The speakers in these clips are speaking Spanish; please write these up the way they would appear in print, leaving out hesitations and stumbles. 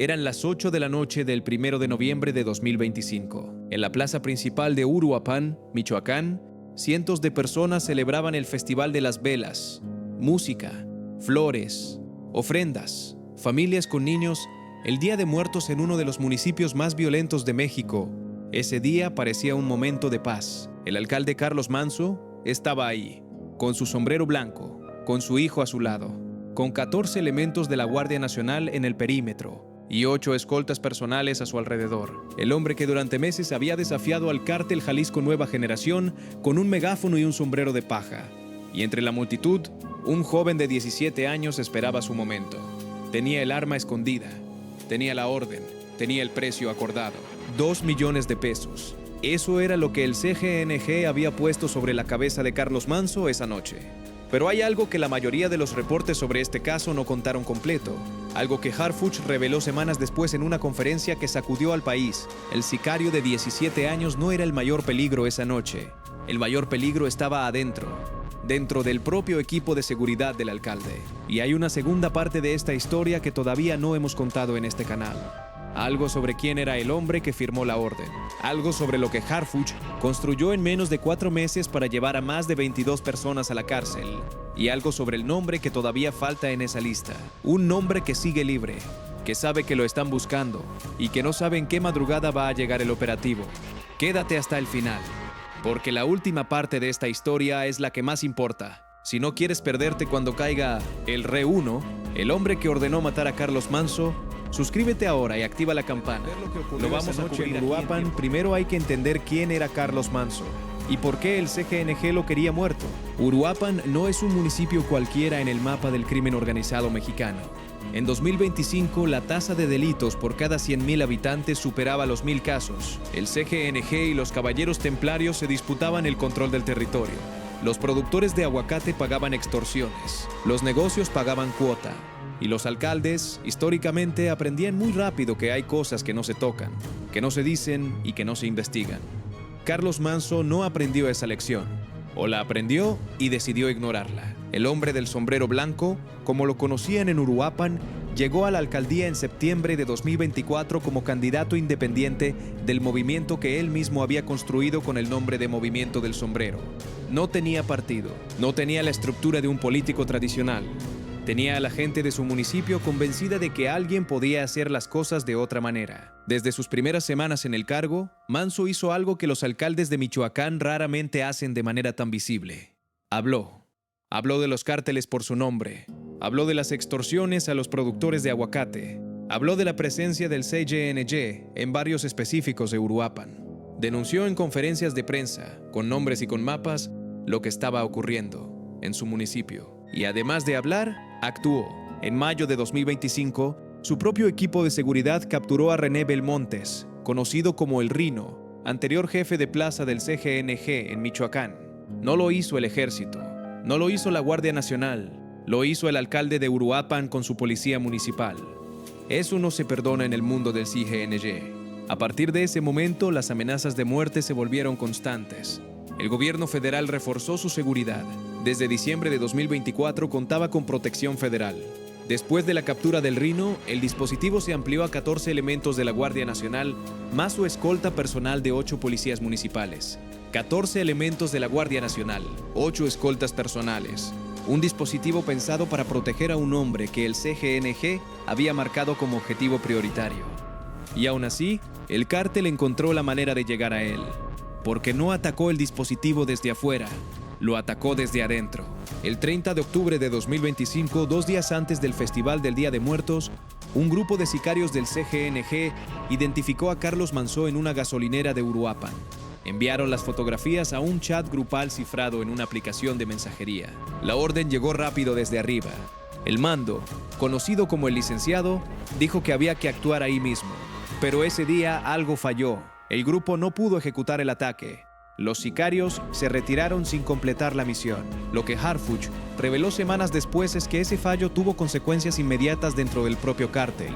Eran las 8 de la noche del 1 de noviembre de 2025. En la plaza principal de Uruapan, Michoacán, cientos de personas celebraban el Festival de las Velas. Música, flores, ofrendas, familias con niños, el Día de Muertos en uno de los municipios más violentos de México. Ese día parecía un momento de paz. El alcalde Carlos Manzo estaba ahí, con su sombrero blanco, con su hijo a su lado, con 14 elementos de la Guardia Nacional en el perímetro y 8 escoltas personales a su alrededor. El hombre que durante meses había desafiado al cártel Jalisco Nueva Generación con un megáfono y un sombrero de paja. Y entre la multitud, un joven de 17 años esperaba su momento. Tenía el arma escondida, tenía la orden, tenía el precio acordado. 2 millones de pesos. Eso era lo que el CGNG había puesto sobre la cabeza de Carlos Manzo esa noche. Pero hay algo que la mayoría de los reportes sobre este caso no contaron completo. Algo que Harfuch reveló semanas después en una conferencia que sacudió al país. El sicario de 17 años no era el mayor peligro esa noche. El mayor peligro estaba adentro, dentro del propio equipo de seguridad del alcalde. Y hay una segunda parte de esta historia que todavía no hemos contado en este canal. Algo sobre quién era el hombre que firmó la orden. Algo sobre lo que Harfuch construyó en menos de 4 meses para llevar a más de 22 personas a la cárcel. Y algo sobre el nombre que todavía falta en esa lista. Un nombre que sigue libre, que sabe que lo están buscando y que no sabe en qué madrugada va a llegar el operativo. Quédate hasta el final, porque la última parte de esta historia es la que más importa. Si no quieres perderte cuando caiga el Re 1, el hombre que ordenó matar a Carlos Manzo, suscríbete ahora y activa la campana. Lo vamos a cubrir en Uruapan. Primero hay que entender quién era Carlos Manzo y por qué el CGNG lo quería muerto. Uruapan no es un municipio cualquiera en el mapa del crimen organizado mexicano. En 2025, la tasa de delitos por cada 100,000 habitantes superaba los 1,000 casos. El CGNG y los caballeros templarios se disputaban el control del territorio. Los productores de aguacate pagaban extorsiones. Los negocios pagaban cuota. Y los alcaldes, históricamente, aprendían muy rápido que hay cosas que no se tocan, que no se dicen y que no se investigan. Carlos Manzo no aprendió esa lección, o la aprendió y decidió ignorarla. El hombre del sombrero blanco, como lo conocían en Uruapan, llegó a la alcaldía en septiembre de 2024 como candidato independiente del movimiento que él mismo había construido con el nombre de Movimiento del Sombrero. No tenía partido, no tenía la estructura de un político tradicional. Tenía a la gente de su municipio convencida de que alguien podía hacer las cosas de otra manera. Desde sus primeras semanas en el cargo, Manzo hizo algo que los alcaldes de Michoacán raramente hacen de manera tan visible. Habló. Habló de los cárteles por su nombre. Habló de las extorsiones a los productores de aguacate. Habló de la presencia del CGNG en barrios específicos de Uruapan. Denunció en conferencias de prensa, con nombres y con mapas, lo que estaba ocurriendo en su municipio. Y además de hablar, actuó. En mayo de 2025, su propio equipo de seguridad capturó a René Belmontes, conocido como El Rino, anterior jefe de plaza del CGNG en Michoacán. No lo hizo el ejército, no lo hizo la Guardia Nacional, lo hizo el alcalde de Uruapan con su policía municipal. Eso no se perdona en el mundo del CGNG. A partir de ese momento, las amenazas de muerte se volvieron constantes. El gobierno federal reforzó su seguridad. Desde diciembre de 2024 contaba con protección federal. Después de la captura del Rino, el dispositivo se amplió a 14 elementos de la Guardia Nacional, más su escolta personal de 8 policías municipales. 14 elementos de la Guardia Nacional, 8 escoltas personales. Un dispositivo pensado para proteger a un hombre que el CGNG había marcado como objetivo prioritario. Y aún así, el cártel encontró la manera de llegar a él, porque no atacó el dispositivo desde afuera, lo atacó desde adentro. El 30 de octubre de 2025, 2 días antes del Festival del Día de Muertos, un grupo de sicarios del CGNG identificó a Carlos Manzo en una gasolinera de Uruapan. Enviaron las fotografías a un chat grupal cifrado en una aplicación de mensajería. La orden llegó rápido desde arriba. El mando, conocido como el licenciado, dijo que había que actuar ahí mismo. Pero ese día algo falló. El grupo no pudo ejecutar el ataque. Los sicarios se retiraron sin completar la misión. Lo que Harfuch reveló semanas después es que ese fallo tuvo consecuencias inmediatas dentro del propio cártel.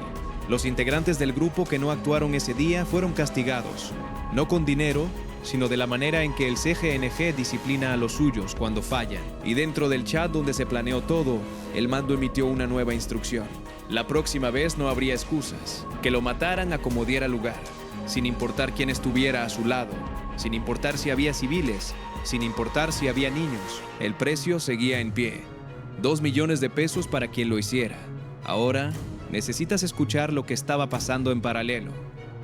Los integrantes del grupo que no actuaron ese día fueron castigados, no con dinero, sino de la manera en que el CGNG disciplina a los suyos cuando fallan. Y dentro del chat donde se planeó todo, el mando emitió una nueva instrucción. La próxima vez no habría excusas. Que lo mataran a como diera lugar, sin importar quién estuviera a su lado, sin importar si había civiles, sin importar si había niños. El precio seguía en pie. 2 millones de pesos para quien lo hiciera. Ahora necesitas escuchar lo que estaba pasando en paralelo,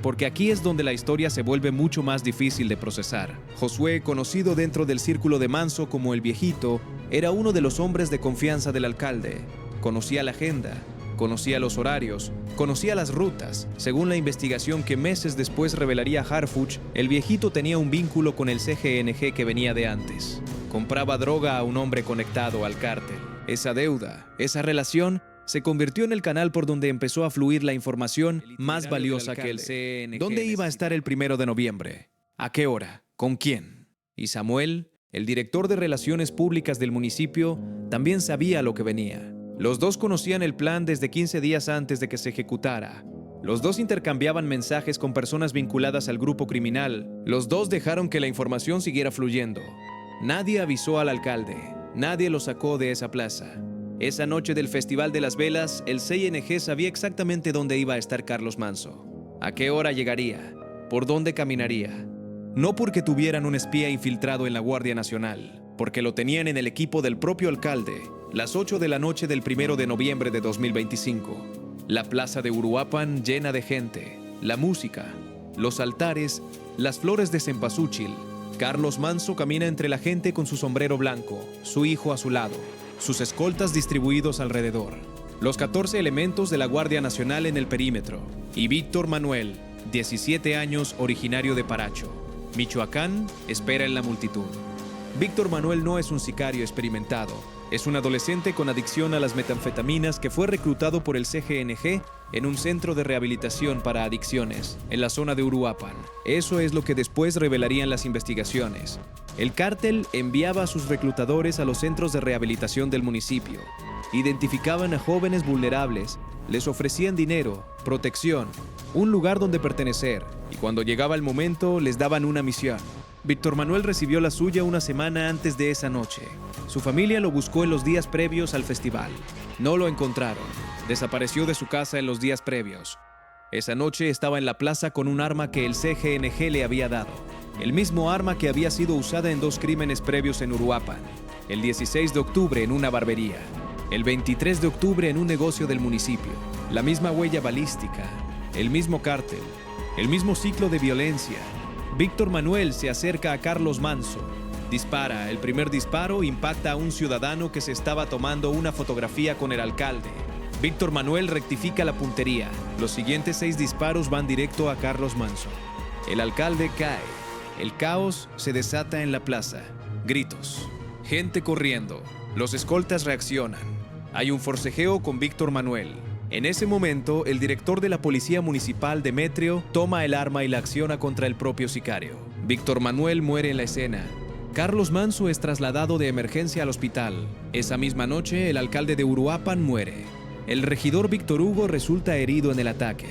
porque aquí es donde la historia se vuelve mucho más difícil de procesar. Josué, conocido dentro del círculo de Manso como el Viejito, era uno de los hombres de confianza del alcalde. Conocía la agenda, conocía los horarios, conocía las rutas. Según la investigación que meses después revelaría Harfuch, el Viejito tenía un vínculo con el CGNG que venía de antes. Compraba droga a un hombre conectado al cártel. Esa deuda, esa relación, se convirtió en el canal por donde empezó a fluir la información más valiosa que el CNG. ¿Dónde iba a estar el 1 de noviembre? ¿A qué hora? ¿Con quién? Y Samuel, el director de Relaciones Públicas del municipio, también sabía lo que venía. Los dos conocían el plan desde 15 días antes de que se ejecutara. Los dos intercambiaban mensajes con personas vinculadas al grupo criminal. Los dos dejaron que la información siguiera fluyendo. Nadie avisó al alcalde. Nadie lo sacó de esa plaza. Esa noche del Festival de las Velas, el CNG sabía exactamente dónde iba a estar Carlos Manso. A qué hora llegaría. Por dónde caminaría. No porque tuvieran un espía infiltrado en la Guardia Nacional, porque lo tenían en el equipo del propio alcalde. Las 8 de la noche del 1 de noviembre de 2025. La plaza de Uruapan llena de gente. La música, los altares, las flores de cempasúchil. Carlos Manso camina entre la gente con su sombrero blanco, su hijo a su lado, sus escoltas distribuidos alrededor, los 14 elementos de la Guardia Nacional en el perímetro, y Víctor Manuel, 17 años, originario de Paracho, Michoacán, espera en la multitud. Víctor Manuel no es un sicario experimentado, es un adolescente con adicción a las metanfetaminas que fue reclutado por el CGNG en un centro de rehabilitación para adicciones, en la zona de Uruapan. Eso es lo que después revelarían las investigaciones. El cártel enviaba a sus reclutadores a los centros de rehabilitación del municipio. Identificaban a jóvenes vulnerables, les ofrecían dinero, protección, un lugar donde pertenecer, y cuando llegaba el momento les daban una misión. Víctor Manuel recibió la suya una semana antes de esa noche. Su familia lo buscó en los días previos al festival. No lo encontraron. Desapareció de su casa en los días previos. Esa noche estaba en la plaza con un arma que el CGNG le había dado. El mismo arma que había sido usada en 2 crímenes previos en Uruapan. El 16 de octubre en una barbería. El 23 de octubre en un negocio del municipio. La misma huella balística. El mismo cártel. El mismo ciclo de violencia. Víctor Manuel se acerca a Carlos Manso. Dispara. El primer disparo impacta a un ciudadano que se estaba tomando una fotografía con el alcalde. Víctor Manuel rectifica la puntería. Los siguientes 6 disparos van directo a Carlos Manso. El alcalde cae. El caos se desata en la plaza. Gritos. Gente corriendo. Los escoltas reaccionan. Hay un forcejeo con Víctor Manuel. En ese momento, el director de la Policía Municipal, Demetrio, toma el arma y la acciona contra el propio sicario. Víctor Manuel muere en la escena. Carlos Manso es trasladado de emergencia al hospital. Esa misma noche, el alcalde de Uruapan muere. El regidor Víctor Hugo resulta herido en el ataque.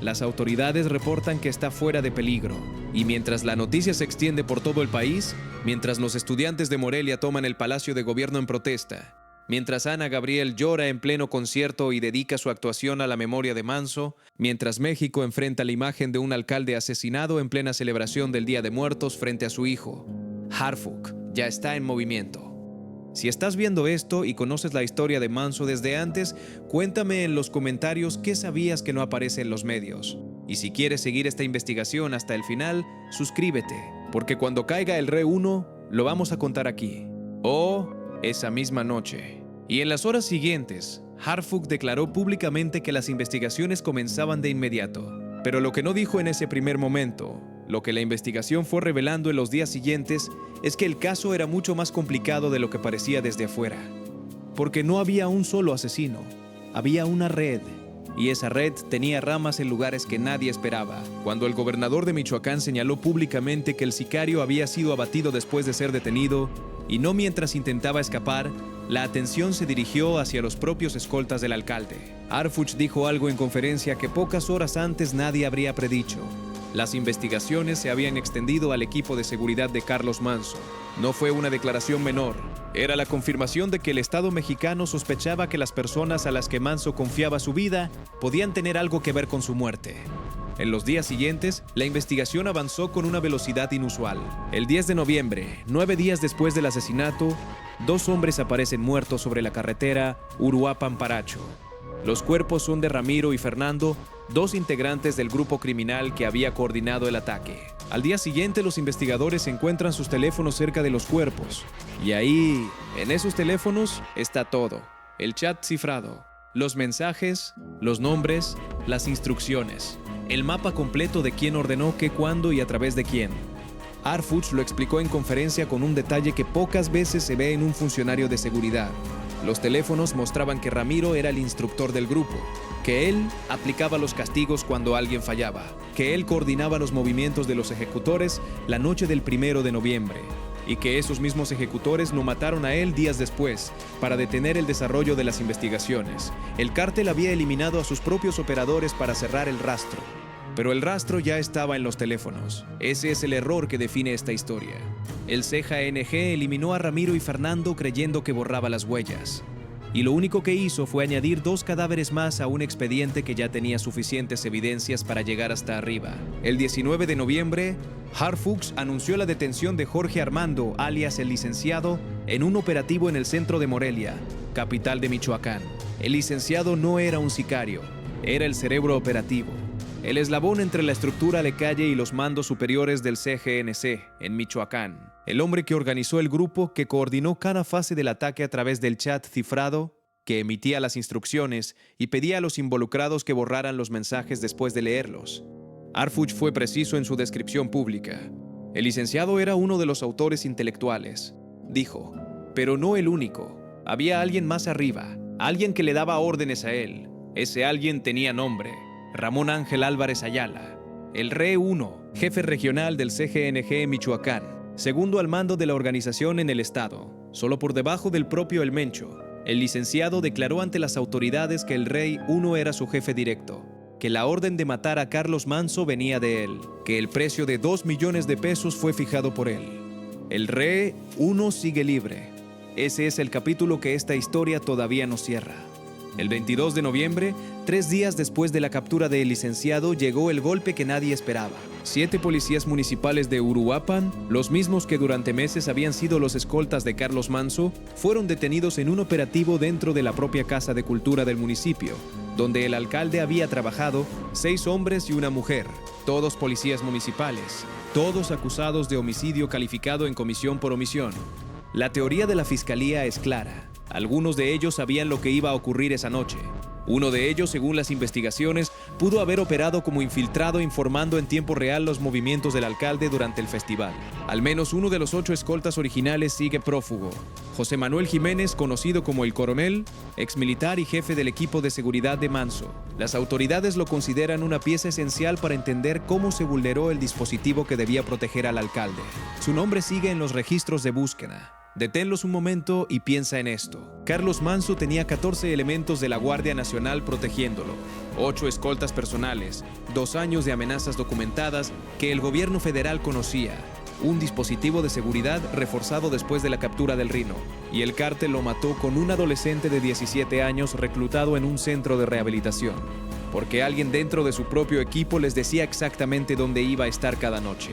Las autoridades reportan que está fuera de peligro. Y mientras la noticia se extiende por todo el país, mientras los estudiantes de Morelia toman el Palacio de Gobierno en protesta, mientras Ana Gabriel llora en pleno concierto y dedica su actuación a la memoria de Manso, mientras México enfrenta la imagen de un alcalde asesinado en plena celebración del Día de Muertos frente a su hijo, Harfuch ya está en movimiento. Si estás viendo esto y conoces la historia de Manso desde antes, cuéntame en los comentarios qué sabías que no aparece en los medios. Y si quieres seguir esta investigación hasta el final, suscríbete, porque cuando caiga el Re 1, lo vamos a contar aquí. Esa misma noche. Y en las horas siguientes, Harfuch declaró públicamente que las investigaciones comenzaban de inmediato. Pero lo que no dijo en ese primer momento, lo que la investigación fue revelando en los días siguientes, es que el caso era mucho más complicado de lo que parecía desde afuera. Porque no había un solo asesino, había una red. Y esa red tenía ramas en lugares que nadie esperaba. Cuando el gobernador de Michoacán señaló públicamente que el sicario había sido abatido después de ser detenido, y no mientras intentaba escapar, la atención se dirigió hacia los propios escoltas del alcalde. Harfuch dijo algo en conferencia que pocas horas antes nadie habría predicho. Las investigaciones se habían extendido al equipo de seguridad de Carlos Manso. No fue una declaración menor. Era la confirmación de que el Estado mexicano sospechaba que las personas a las que Manso confiaba su vida podían tener algo que ver con su muerte. En los días siguientes, la investigación avanzó con una velocidad inusual. El 10 de noviembre, 9 días después del asesinato, 2 hombres aparecen muertos sobre la carretera Uruapan-Paracho. Los cuerpos son de Ramiro y Fernando, 2 integrantes del grupo criminal que había coordinado el ataque. Al día siguiente, los investigadores encuentran sus teléfonos cerca de los cuerpos. Y ahí, en esos teléfonos, está todo. El chat cifrado, los mensajes, los nombres, las instrucciones. El mapa completo de quién ordenó qué, cuándo y a través de quién. Harfuch lo explicó en conferencia con un detalle que pocas veces se ve en un funcionario de seguridad. Los teléfonos mostraban que Ramiro era el instructor del grupo, que él aplicaba los castigos cuando alguien fallaba, que él coordinaba los movimientos de los ejecutores la noche del 1 de noviembre, y que esos mismos ejecutores lo mataron a él días después para detener el desarrollo de las investigaciones. El cártel había eliminado a sus propios operadores para cerrar el rastro, pero el rastro ya estaba en los teléfonos. Ese es el error que define esta historia. El CJNG eliminó a Ramiro y Fernando creyendo que borraba las huellas, y lo único que hizo fue añadir 2 cadáveres más a un expediente que ya tenía suficientes evidencias para llegar hasta arriba. El 19 de noviembre, Harfuch anunció la detención de Jorge Armando, alias el licenciado, en un operativo en el centro de Morelia, capital de Michoacán. El licenciado no era un sicario, era el cerebro operativo, el eslabón entre la estructura de calle y los mandos superiores del CGNC en Michoacán. El hombre que organizó el grupo que coordinó cada fase del ataque a través del chat cifrado, que emitía las instrucciones y pedía a los involucrados que borraran los mensajes después de leerlos. Harfuch fue preciso en su descripción pública. El licenciado era uno de los autores intelectuales. Dijo, pero no el único. Había alguien más arriba, alguien que le daba órdenes a él. Ese alguien tenía nombre: Ramón Ángel Álvarez Ayala, el Re 1, jefe regional del CGNG Michoacán, segundo al mando de la organización en el estado, solo por debajo del propio El Mencho. El licenciado declaró ante las autoridades que el Rey 1 era su jefe directo, que la orden de matar a Carlos Manso venía de él, que el precio de 2 millones de pesos fue fijado por él. El Rey 1 sigue libre. Ese es el capítulo que esta historia todavía no cierra. El 22 de noviembre, 3 días después de la captura del licenciado, llegó el golpe que nadie esperaba. 7 policías municipales de Uruapan, los mismos que durante meses habían sido los escoltas de Carlos Manso, fueron detenidos en un operativo dentro de la propia Casa de Cultura del municipio, donde el alcalde había trabajado. 6 hombres y una mujer, todos policías municipales, todos acusados de homicidio calificado en comisión por omisión. La teoría de la fiscalía es clara. Algunos de ellos sabían lo que iba a ocurrir esa noche. Uno de ellos, según las investigaciones, pudo haber operado como infiltrado informando en tiempo real los movimientos del alcalde durante el festival. Al menos uno de los 8 escoltas originales sigue prófugo. José Manuel Jiménez, conocido como el Coronel, exmilitar y jefe del equipo de seguridad de Manso. Las autoridades lo consideran una pieza esencial para entender cómo se vulneró el dispositivo que debía proteger al alcalde. Su nombre sigue en los registros de búsqueda. Deténlos un momento y piensa en esto. Carlos Manso tenía 14 elementos de la Guardia Nacional protegiéndolo, 8 escoltas personales, 2 años de amenazas documentadas que el gobierno federal conocía, un dispositivo de seguridad reforzado después de la captura del Rino, y el cártel lo mató con un adolescente de 17 años reclutado en un centro de rehabilitación, porque alguien dentro de su propio equipo les decía exactamente dónde iba a estar cada noche.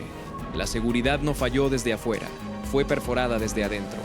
La seguridad no falló desde afuera, fue perforada desde adentro.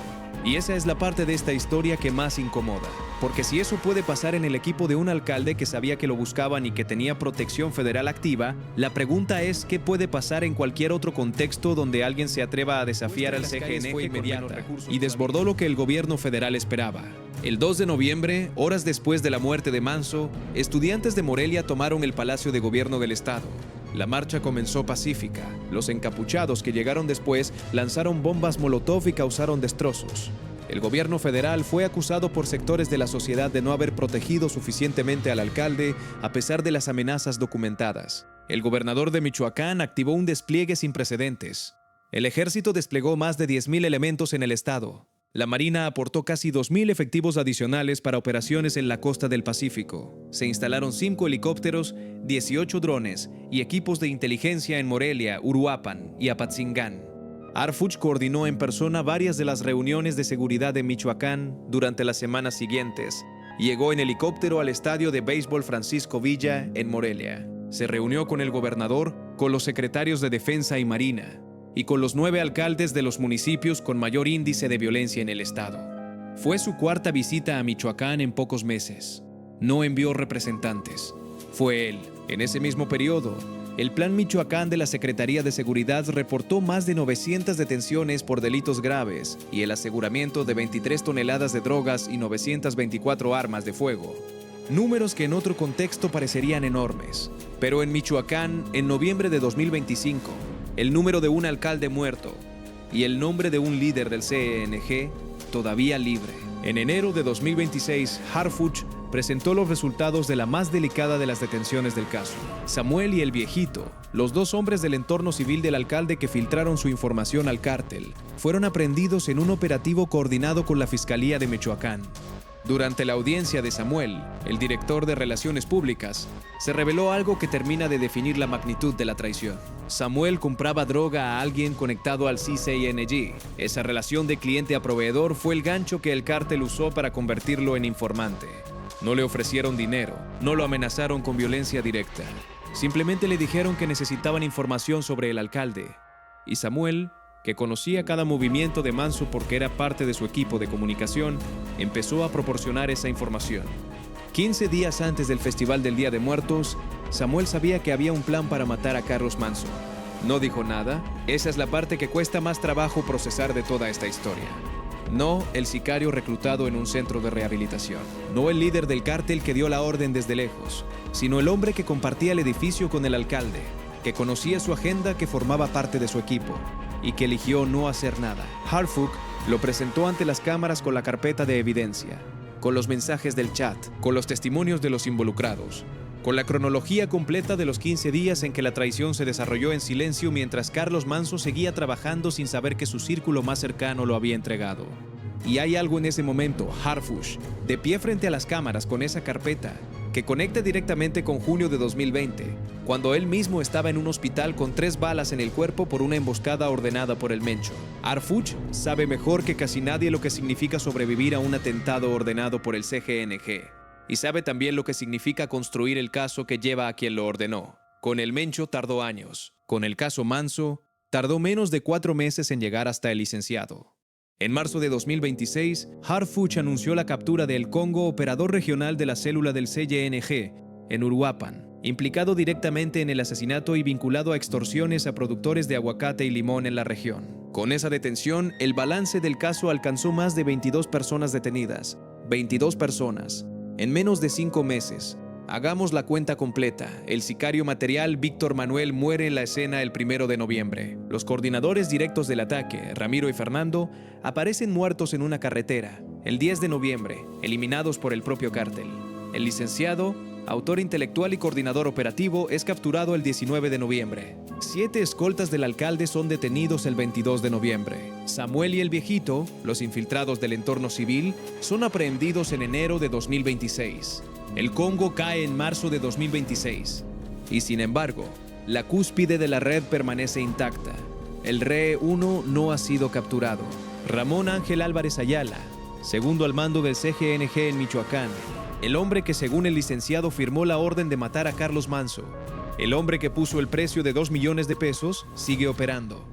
Y esa es la parte de esta historia que más incomoda, porque si eso puede pasar en el equipo de un alcalde que sabía que lo buscaban y que tenía protección federal activa, la pregunta es qué puede pasar en cualquier otro contexto donde alguien se atreva a desafiar al CGN inmediata y desbordó lo que el gobierno federal esperaba. El 2 de noviembre, horas después de la muerte de Manso, estudiantes de Morelia tomaron el Palacio de Gobierno del Estado. La marcha comenzó pacífica. Los encapuchados que llegaron después lanzaron bombas molotov y causaron destrozos. El gobierno federal fue acusado por sectores de la sociedad de no haber protegido suficientemente al alcalde a pesar de las amenazas documentadas. El gobernador de Michoacán activó un despliegue sin precedentes. El ejército desplegó más de 10,000 elementos en el estado. La Marina aportó casi 2.000 efectivos adicionales para operaciones en la costa del Pacífico. Se instalaron 5 helicópteros, 18 drones y equipos de inteligencia en Morelia, Uruapan y Apatzingán. Harfuch coordinó en persona varias de las reuniones de seguridad en Michoacán durante las semanas siguientes. Llegó en helicóptero al estadio de béisbol Francisco Villa en Morelia. Se reunió con el gobernador, con los secretarios de Defensa y Marina, y con los 9 alcaldes de los municipios con mayor índice de violencia en el estado. Fue su cuarta visita a Michoacán en pocos meses. No envió representantes. Fue él. En ese mismo periodo, el Plan Michoacán de la Secretaría de Seguridad reportó más de 900 detenciones por delitos graves y el aseguramiento de 23 toneladas de drogas y 924 armas de fuego. Números que en otro contexto parecerían enormes. Pero en Michoacán, en noviembre de 2025, el número de un alcalde muerto y el nombre de un líder del CNG todavía libre. En enero de 2026, Harfuch presentó los resultados de la más delicada de las detenciones del caso. Samuel y el Viejito, los 2 hombres del entorno civil del alcalde que filtraron su información al cártel, fueron aprehendidos en un operativo coordinado con la Fiscalía de Michoacán. Durante la audiencia de Samuel, el director de Relaciones Públicas, se reveló algo que termina de definir la magnitud de la traición. Samuel compraba droga a alguien conectado al CCNG. Esa relación de cliente a proveedor fue el gancho que el cártel usó para convertirlo en informante. No le ofrecieron dinero, no lo amenazaron con violencia directa. Simplemente le dijeron que necesitaban información sobre el alcalde. Y Samuel, que conocía cada movimiento de Manso porque era parte de su equipo de comunicación, empezó a proporcionar esa información. 15 días antes del Festival del Día de Muertos, Samuel sabía que había un plan para matar a Carlos Manso. No dijo nada. Esa es la parte que cuesta más trabajo procesar de toda esta historia. No el sicario reclutado en un centro de rehabilitación. No el líder del cártel que dio la orden desde lejos, sino el hombre que compartía el edificio con el alcalde, que conocía su agenda, que formaba parte de su equipo y que eligió no hacer nada. Harfuch lo presentó ante las cámaras con la carpeta de evidencia, con los mensajes del chat, con los testimonios de los involucrados, con la cronología completa de los 15 días en que la traición se desarrolló en silencio mientras Carlos Manso seguía trabajando sin saber que su círculo más cercano lo había entregado. Y hay algo en ese momento, Harfuch, de pie frente a las cámaras con esa carpeta, que conecta directamente con junio de 2020, cuando él mismo estaba en un hospital con 3 balas en el cuerpo por una emboscada ordenada por el Mencho. Harfuch sabe mejor que casi nadie lo que significa sobrevivir a un atentado ordenado por el CGNG, y sabe también lo que significa construir el caso que lleva a quien lo ordenó. Con el Mencho tardó años, con el caso Manso tardó menos de 4 meses en llegar hasta el licenciado. En marzo de 2026, Harfuch anunció la captura de El Congo, operador regional de la célula del CGNG, en Uruapan, implicado directamente en el asesinato y vinculado a extorsiones a productores de aguacate y limón en la región. Con esa detención, el balance del caso alcanzó más de 22 personas detenidas. 22 personas, en menos de 5 meses. Hagamos la cuenta completa. El sicario material Víctor Manuel muere en la escena el 1 de noviembre. Los coordinadores directos del ataque, Ramiro y Fernando, aparecen muertos en una carretera el 10 de noviembre, eliminados por el propio cártel. El licenciado, autor intelectual y coordinador operativo, es capturado el 19 de noviembre. 7 escoltas del alcalde son detenidos el 22 de noviembre. Samuel y el Viejito, los infiltrados del entorno civil, son aprehendidos en enero de 2026. El Congo cae en marzo de 2026. Y sin embargo, la cúspide de la red permanece intacta. El RE 1 no ha sido capturado. Ramón Ángel Álvarez Ayala, segundo al mando del CGNG en Michoacán, el hombre que según el licenciado firmó la orden de matar a Carlos Manso, el hombre que puso el precio de 2 millones de pesos, sigue operando.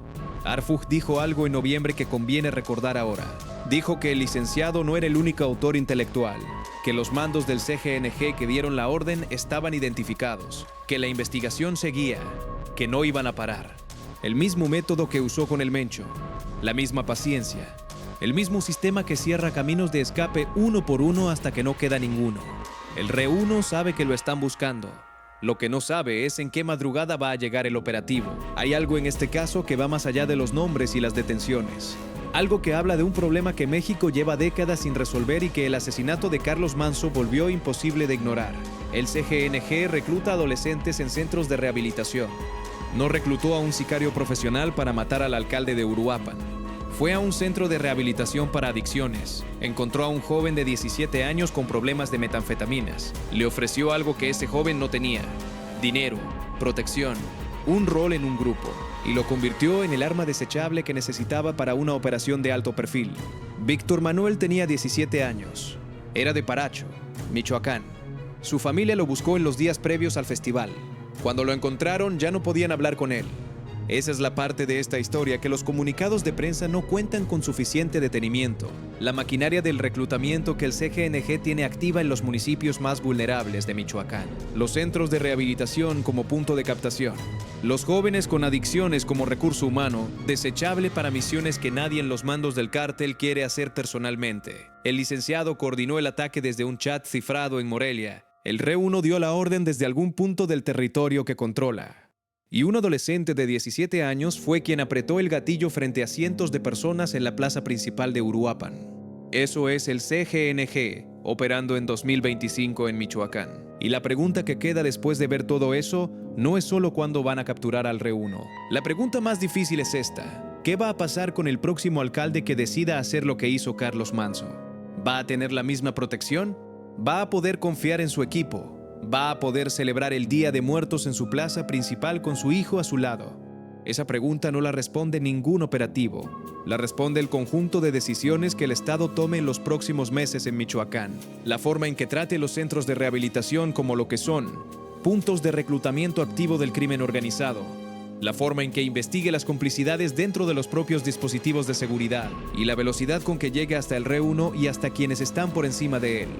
Harfuch dijo algo en noviembre que conviene recordar ahora. Dijo que el licenciado no era el único autor intelectual, que los mandos del CGNG que dieron la orden estaban identificados, que la investigación seguía, que no iban a parar. El mismo método que usó con el Mencho, la misma paciencia, el mismo sistema que cierra caminos de escape uno por uno hasta que no queda ninguno. El RE 1 sabe que lo están buscando. Lo que no sabe es en qué madrugada va a llegar el operativo. Hay algo en este caso que va más allá de los nombres y las detenciones. Algo que habla de un problema que México lleva décadas sin resolver y que el asesinato de Carlos Manso volvió imposible de ignorar. El CGNG recluta adolescentes en centros de rehabilitación. No reclutó a un sicario profesional para matar al alcalde de Uruapan. Fue a un centro de rehabilitación para adicciones. Encontró a un joven de 17 años con problemas de metanfetaminas. Le ofreció algo que ese joven no tenía: dinero, protección, un rol en un grupo, y lo convirtió en el arma desechable que necesitaba para una operación de alto perfil. Víctor Manuel tenía 17 años. Era de Paracho, Michoacán. Su familia lo buscó en los días previos al festival. Cuando lo encontraron, ya no podían hablar con él. Esa es la parte de esta historia que los comunicados de prensa no cuentan con suficiente detenimiento. La maquinaria del reclutamiento que el CGNG tiene activa en los municipios más vulnerables de Michoacán. Los centros de rehabilitación como punto de captación. Los jóvenes con adicciones como recurso humano, desechable para misiones que nadie en los mandos del cártel quiere hacer personalmente. El licenciado coordinó el ataque desde un chat cifrado en Morelia. El RE1 dio la orden desde algún punto del territorio que controla. Y un adolescente de 17 años fue quien apretó el gatillo frente a cientos de personas en la plaza principal de Uruapan. Eso es el CGNG, operando en 2025 en Michoacán. Y la pregunta que queda después de ver todo eso no es solo cuándo van a capturar al RE1. La pregunta más difícil es esta: ¿qué va a pasar con el próximo alcalde que decida hacer lo que hizo Carlos Manzo? ¿Va a tener la misma protección? ¿Va a poder confiar en su equipo? ¿Va a poder celebrar el Día de Muertos en su plaza principal con su hijo a su lado? Esa pregunta no la responde ningún operativo. La responde el conjunto de decisiones que el Estado tome en los próximos meses en Michoacán. La forma en que trate los centros de rehabilitación como lo que son: puntos de reclutamiento activo del crimen organizado. La forma en que investigue las complicidades dentro de los propios dispositivos de seguridad. Y la velocidad con que llegue hasta el RE1 y hasta quienes están por encima de él.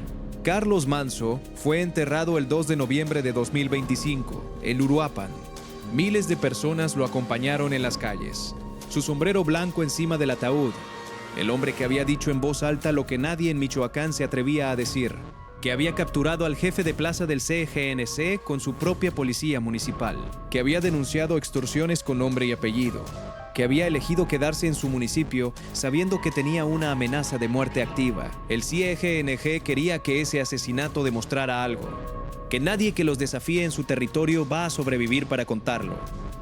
Carlos Manzo fue enterrado el 2 de noviembre de 2025, en Uruapan. Miles de personas lo acompañaron en las calles. Su sombrero blanco encima del ataúd. El hombre que había dicho en voz alta lo que nadie en Michoacán se atrevía a decir: que había capturado al jefe de plaza del CGNC con su propia policía municipal, que había denunciado extorsiones con nombre y apellido, que había elegido quedarse en su municipio sabiendo que tenía una amenaza de muerte activa. El CGNG quería que ese asesinato demostrara algo: que nadie que los desafíe en su territorio va a sobrevivir para contarlo,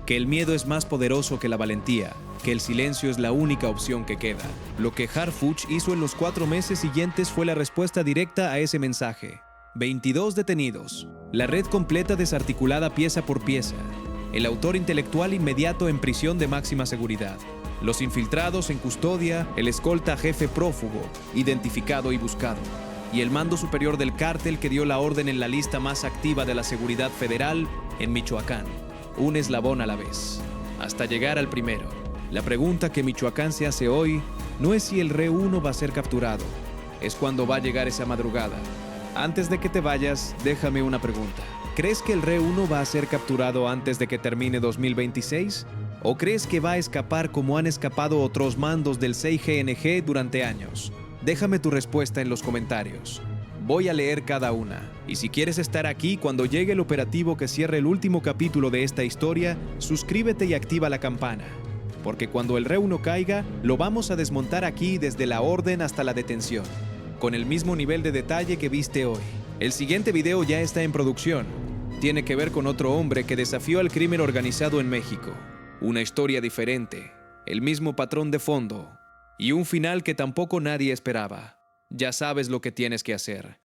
que el miedo es más poderoso que la valentía, que el silencio es la única opción que queda. Lo que Harfuch hizo en los 4 meses siguientes fue la respuesta directa a ese mensaje. 22 detenidos, la red completa desarticulada pieza por pieza, el autor intelectual inmediato en prisión de máxima seguridad, los infiltrados en custodia, el escolta jefe prófugo, identificado y buscado, y el mando superior del cártel que dio la orden en la lista más activa de la seguridad federal en Michoacán, un eslabón a la vez, hasta llegar al primero. La pregunta que Michoacán se hace hoy no es si el RE1 va a ser capturado, es cuándo va a llegar esa madrugada. Antes de que te vayas, déjame una pregunta. ¿Crees que el RE1 va a ser capturado antes de que termine 2026? ¿O crees que va a escapar como han escapado otros mandos del CGNG durante años? Déjame tu respuesta en los comentarios. Voy a leer cada una. Y si quieres estar aquí cuando llegue el operativo que cierre el último capítulo de esta historia, suscríbete y activa la campana. Porque cuando el RE1 caiga, lo vamos a desmontar aquí desde la orden hasta la detención, con el mismo nivel de detalle que viste hoy. El siguiente video ya está en producción. Tiene que ver con otro hombre que desafió al crimen organizado en México. Una historia diferente, el mismo patrón de fondo y un final que tampoco nadie esperaba. Ya sabes lo que tienes que hacer.